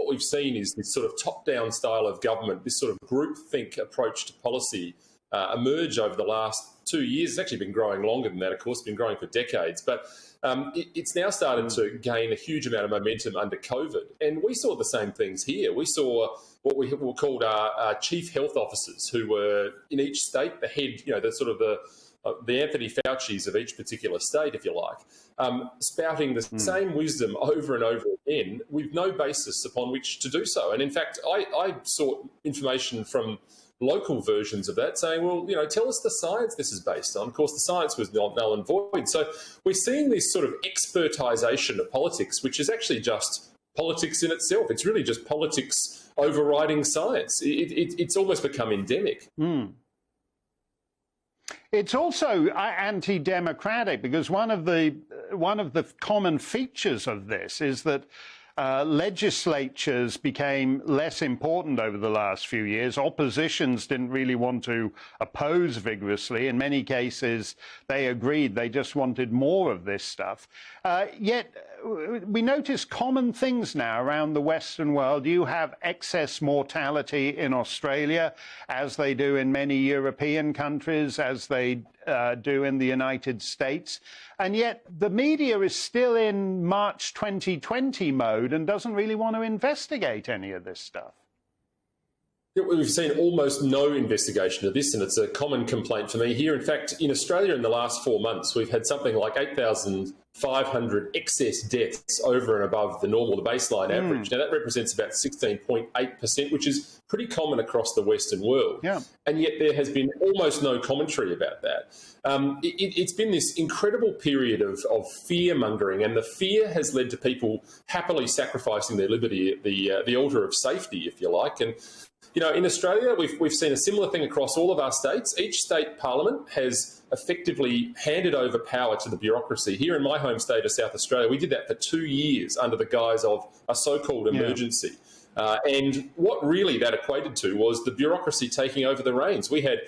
what we've seen is this sort of top-down style of government, this sort of groupthink approach to policy emerge over the last 2 years. It's actually been growing longer than that, of course, been growing for decades. But it's now started to gain a huge amount of momentum under COVID. And we saw the same things here. We saw what we called our chief health officers, who were in each state, the head, the sort of the Anthony Fauci's of each particular state, if you like, spouting the same wisdom over and over again with no basis upon which to do so. And in fact, I sought information from local versions of that saying, well, tell us the science this is based on. Of course, the science was null and void. So we're seeing this sort of expertisation of politics, which is actually just politics in itself. It's really just politics overriding science. It's almost become endemic. It's also anti-democratic, because one of the common features of this is that legislatures became less important over the last few years. Oppositions didn't really want to oppose vigorously. In many cases, they agreed. They just wanted more of this stuff. Yet we notice common things now around the Western world. You have excess mortality in Australia, as they do in many European countries, as they do in the United States. And yet the media is still in March 2020 mode and doesn't really want to investigate any of this stuff. We've seen almost no investigation of this, and it's a common complaint for me here. In fact, in Australia in the last 4 months, we've had something like 8,500 excess deaths over and above the baseline average. Now, that represents about 16.8%, which is pretty common across the Western world. Yeah. And yet there has been almost no commentary about that. It's been this incredible period of fear-mongering, and the fear has led to people happily sacrificing their liberty at the altar of safety, if you like. And in Australia, we've seen a similar thing across all of our states. Each state parliament has effectively handed over power to the bureaucracy. Here in my home state of South Australia, we did that for 2 years under the guise of a so-called emergency. And what really that equated to was the bureaucracy taking over the reins. We had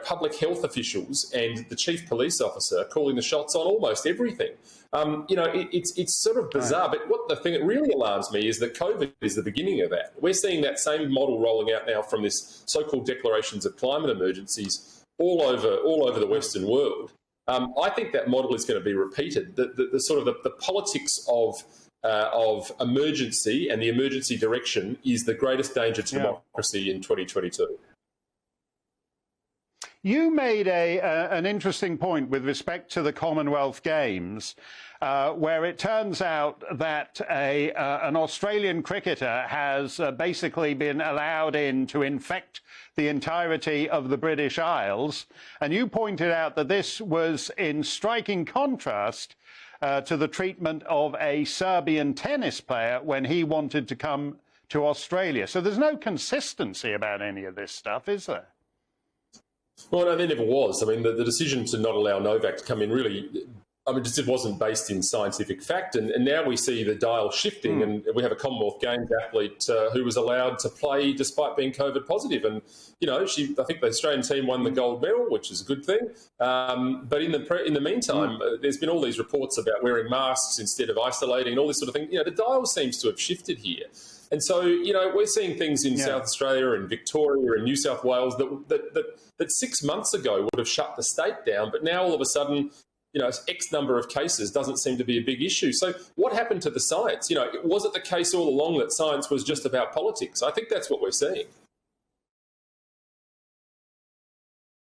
public health officials and the chief police officer calling the shots on almost everything. It's sort of bizarre, but the thing that really alarms me is that COVID is the beginning of that. We're seeing that same model rolling out now from this so-called declarations of climate emergencies all over the Western world. I think that model is going to be repeated. The sort of the politics of emergency and the emergency direction is the greatest danger to democracy in 2022. You made an interesting point with respect to the Commonwealth Games, where it turns out that an Australian cricketer has basically been allowed in to infect the entirety of the British Isles. And you pointed out that this was in striking contrast to the treatment of a Serbian tennis player when he wanted to come to Australia. So there's no consistency about any of this stuff, is there? Well, no, there never was. I mean, the decision to not allow Novak to come in really, just wasn't based in scientific fact. And now we see the dial shifting, and we have a Commonwealth Games athlete who was allowed to play despite being COVID positive. And, I think the Australian team won the gold medal, which is a good thing. But in the meantime, there's been all these reports about wearing masks instead of isolating and all this sort of thing. The dial seems to have shifted here. And so, we're seeing things in South Australia and Victoria and New South Wales that 6 months ago would have shut the state down, but now all of a sudden, X number of cases doesn't seem to be a big issue. So what happened to the science? Was it the case all along that science was just about politics? I think that's what we're seeing.